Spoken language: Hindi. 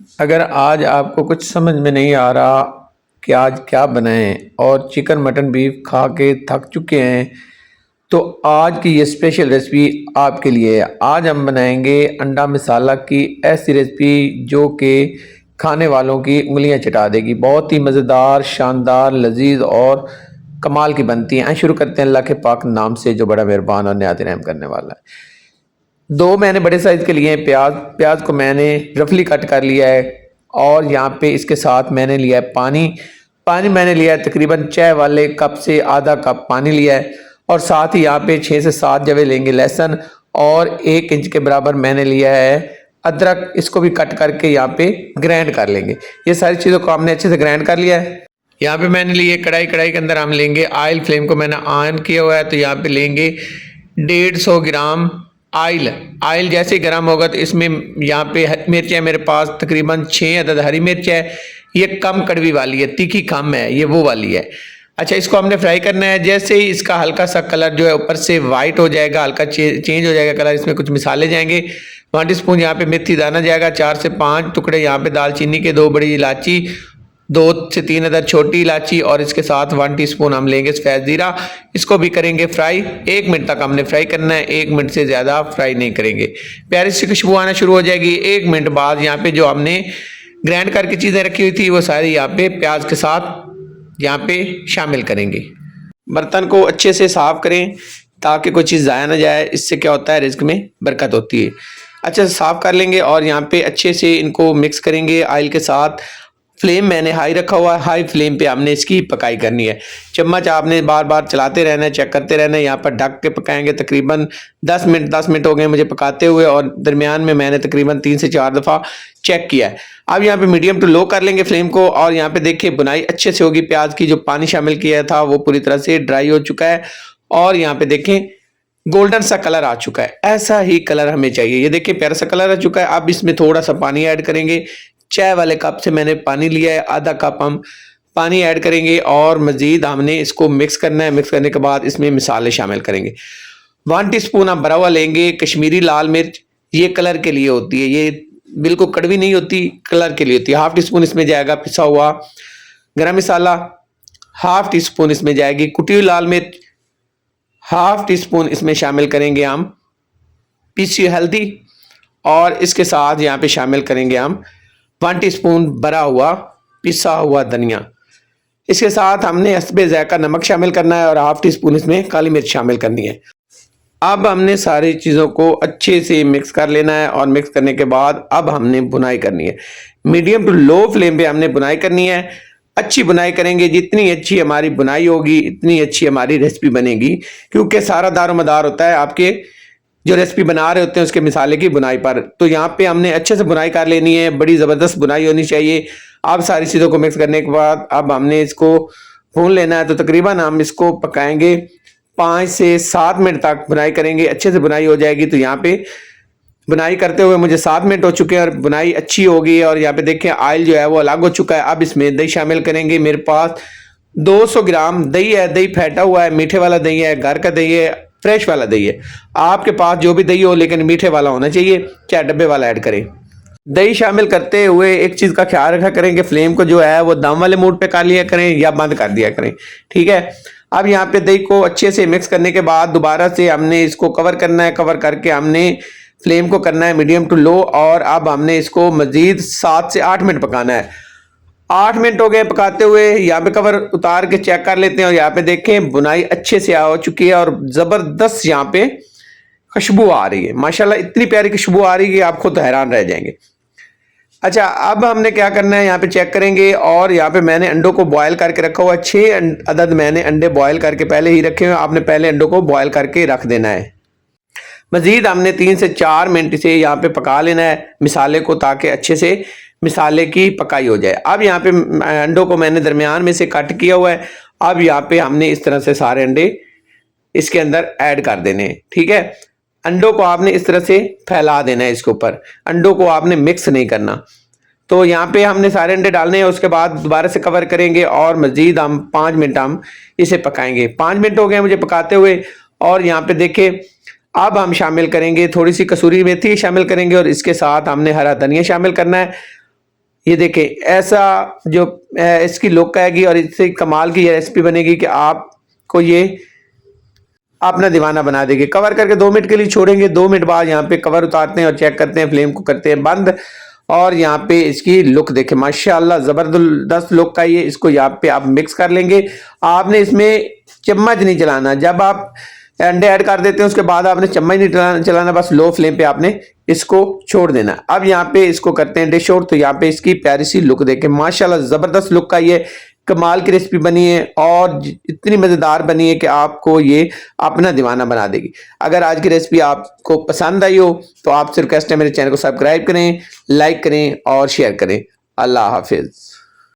अगर आज आपको कुछ समझ में नहीं आ रहा कि आज क्या बनाएं और चिकन मटन बीफ खा के थक चुके हैं, तो आज की ये स्पेशल रेसिपी आपके लिए है। आज हम बनाएंगे अंडा मसाला की ऐसी रेसिपी जो कि खाने वालों की उंगलियां चटा देगी। बहुत ही मज़ेदार, शानदार, लजीज और कमाल की बनती है। शुरू करते हैं अल्लाह के पाक नाम से जो बड़ा मेहरबान और निहायत रहम करने वाला है। दो मैंने बड़े साइज़ के लिए हैं प्याज। प्याज को मैंने रफली कट कर लिया है और यहाँ पे इसके साथ मैंने लिया है पानी। पानी मैंने लिया है तकरीबन चाय वाले कप से आधा कप पानी लिया है। और साथ ही यहाँ पे 6 से 7 जवे लेंगे लहसुन और 1 इंच के बराबर मैंने लिया है अदरक। इसको भी कट करके यहाँ पे ग्राइंड कर लेंगे। ये सारी चीज़ों को हमने अच्छे से ग्राइंड कर लिया है। यहाँ पे मैंने लिए कढ़ाई। कढ़ाई के अंदर हम लेंगे ऑयल। फ्लेम को मैंने ऑन किया हुआ है, तो यहाँ पे लेंगे 150 ग्राम ऑयल। ऑयल जैसे ही गर्म होगा तो इसमें यहाँ पे मिर्च है मेरे पास तकरीबन 6 अदद हरी मिर्च है। ये कम कड़वी वाली है, तीखी कम है, ये वो वाली है। अच्छा, इसको हमने फ्राई करना है। जैसे ही इसका हल्का सा कलर जो है ऊपर से वाइट हो जाएगा, हल्का चेंज हो जाएगा कलर, इसमें कुछ मिसाले जाएंगे। 1 टीस्पून यहाँ पे मेथी दाना जाएगा, 4 से 5 टुकड़े यहाँ पे दालचीनी के, 2 बड़ी इलायची, 2 से 3 अदद छोटी इलायची और इसके साथ 1 टीस्पून हम लेंगे सफ़ेद ज़ीरा। इसको भी करेंगे फ्राई। 1 मिनट तक हमने फ्राई करना है, 1 मिनट से ज़्यादा फ्राई नहीं करेंगे। प्यारी सी खुशबू आना शुरू हो जाएगी। 1 मिनट बाद यहाँ पे जो हमने ग्राइंड करके चीज़ें रखी हुई थी वो सारी यहाँ पे प्याज के साथ यहाँ पे शामिल करेंगे। बर्तन को अच्छे से साफ करें ताकि कोई चीज़ ज़ाया ना जाए। इससे क्या होता है, रिज्क में बरकत होती है। अच्छे से साफ कर लेंगे और यहाँ पे अच्छे से इनको मिक्स करेंगे ऑयल के साथ। फ्लेम मैंने हाई रखा हुआ है, हाई फ्लेम पे हमने इसकी पकाई करनी है। चम्मच आपने बार बार चलाते रहना है, चेक करते रहना है। यहाँ पर ढक के पकाएंगे तकरीबन 10 मिनट हो गए मुझे पकाते हुए और दरमियान में मैंने तकरीबन 3 से 4 दफ़ा चेक किया है। अब यहाँ पे मीडियम टू लो कर लेंगे फ्लेम को और यहाँ पे देखिए बुनाई अच्छे से होगी। प्याज की जो पानी शामिल किया था वो पूरी तरह से ड्राई हो चुका है और यहाँ पे देखें गोल्डन सा कलर आ चुका है। ऐसा ही कलर हमें चाहिए। ये देखिए प्यारा सा कलर आ चुका है। अब इसमें थोड़ा सा पानी ऐड करेंगे। चाय वाले कप से मैंने पानी लिया है, आधा कप हम पानी ऐड करेंगे और मज़ीद हमने इसको मिक्स करना है। मिक्स करने के बाद इसमें मिसाले शामिल करेंगे। 1 टीस्पून हम भरा हुआ लेंगे कश्मीरी लाल मिर्च। ये कलर के लिए होती है, ये बिल्कुल कड़वी नहीं होती, कलर के लिए होती है। 1/2 टीस्पून इसमें जाएगा पिसा हुआ गरम मसाला। 1/2 टीस्पून इसमें जाएगी कुटी हुई लाल मिर्च। 1/2 टीस्पून इसमें शामिल करेंगे हम पीसी हल्दी और इसके साथ यहाँ पे शामिल करेंगे हम 1 टीस्पून भरा हुआ पिसा हुआ धनिया। इसके साथ हमने हस्बे ज़ायका नमक शामिल करना है और 1/2 टीस्पून इसमें काली मिर्च शामिल करनी है। अब हमने सारी चीज़ों को अच्छे से मिक्स कर लेना है और मिक्स करने के बाद अब हमने बुनाई करनी है। मीडियम टू लो फ्लेम पे हमने बुनाई करनी है। अच्छी बुनाई करेंगे, जितनी अच्छी हमारी बुनाई होगी इतनी अच्छी हमारी रेसिपी बनेगी, क्योंकि सारा दारोमदार होता है आपके जो रेसिपी बना रहे होते हैं उसके मिसाले की बुनाई पर। तो यहाँ पे हमने अच्छे से बुनाई कर लेनी है, बड़ी ज़बरदस्त बुनाई होनी चाहिए। अब सारी चीज़ों को मिक्स करने के बाद अब हमने इसको भून लेना है। तो तकरीबन हम इसको पकाएंगे 5 से 7 मिनट तक बुनाई करेंगे। अच्छे से बुनाई हो जाएगी। तो यहाँ पे बुनाई करते हुए मुझे 7 मिनट हो चुके हैं और बुनाई अच्छी हो गई है। और यहाँ पे देखें ऑयल जो है वो अलग हो चुका है। अब इसमें दही शामिल करेंगे। मेरे पास 200 ग्राम दही है। दही फेंटा हुआ है, मीठे वाला दही है, घर का दही है, फ्रेश वाला दही है। आपके पास जो भी दही हो लेकिन मीठे वाला होना चाहिए, चाहे डब्बे वाला ऐड करें। दही शामिल करते हुए एक चीज़ का ख्याल रखा करें कि फ्लेम को जो है वो दम वाले मोड पे कर लिया करें या बंद कर दिया करें, ठीक है। अब यहाँ पे दही को अच्छे से मिक्स करने के बाद दोबारा से हमने इसको कवर करना है। कवर करके हमने फ्लेम को करना है मीडियम टू लो और अब हमने इसको मज़ीद 7 से 8 मिनट पकाना है। 8 मिनट हो गए पकाते हुए। यहाँ पे कवर उतार के चेक कर लेते हैं और यहाँ पे देखें बुनाई अच्छे से हो चुकी है और ज़बरदस्त यहाँ पे खुशबू आ रही है। माशाल्लाह इतनी प्यारी खुशबू आ रही है कि आप खुद हैरान रह जाएंगे। अच्छा, अब हमने क्या करना है, यहाँ पे चेक करेंगे और यहाँ पे मैंने अंडों को बॉयल करके रखा हुआ है। 6 अदद मैंने अंडे बॉयल करके पहले ही रखे हुए। आपने पहले अंडों को बॉयल करके रख देना है। मज़ीद हमने 3 से 4 मिनट से यहाँ पे पका लेना है मिसाले को, ताकि अच्छे से मिसाले की पकाई हो जाए। अब यहाँ पे अंडों को मैंने दरमियान में से कट किया हुआ है। अब यहाँ पे हमने इस तरह से सारे अंडे इसके अंदर ऐड कर देने हैं, ठीक है। अंडों को आपने इस तरह से फैला देना है इसके ऊपर। अंडों को आपने मिक्स नहीं करना। तो यहाँ पे हमने सारे अंडे डालने हैं। उसके बाद दोबारा से कवर करेंगे और मज़ीद हम 5 मिनट हम इसे पकाएंगे। 5 मिनट हो गए मुझे पकाते हुए और यहाँ पे देखिए अब हम शामिल करेंगे थोड़ी सी कसूरी मेथी शामिल करेंगे और इसके साथ हमने हरा धनिया शामिल करना है। ये देखें ऐसा जो इसकी लुक आएगी और इससे कमाल की ये रेसिपी बनेगी कि आपको ये अपना दीवाना बना देगी। कवर करके 2 मिनट के लिए छोड़ेंगे। 2 मिनट बाद यहाँ पे कवर उतारते हैं और चेक करते हैं, फ्लेम को करते हैं बंद। और यहाँ पे इसकी लुक देखें, माशाल्लाह जबरदस्त लुक का ये। इसको यहाँ पे आप मिक्स कर लेंगे। आपने इसमें चम्मच नहीं चलाना, जब आप अंडे ऐड कर देते हैं उसके बाद आपने चम्मच नहीं चलाना, बस लो फ्लेम पे आपने इसको छोड़ देना। अब यहाँ पे इसको करते हैं डिश आउट। तो यहाँ पे इसकी प्यारी सी लुक देखें, माशाल्लाह जबरदस्त लुक का ये कमाल की रेसिपी बनी है और इतनी मज़ेदार बनी है कि आपको ये अपना दीवाना बना देगी। अगर आज की रेसिपी आपको पसंद आई हो तो आपसे रिक्वेस्ट है मेरे चैनल को सब्सक्राइब करें, लाइक करें और शेयर करें। अल्लाह हाफिज़।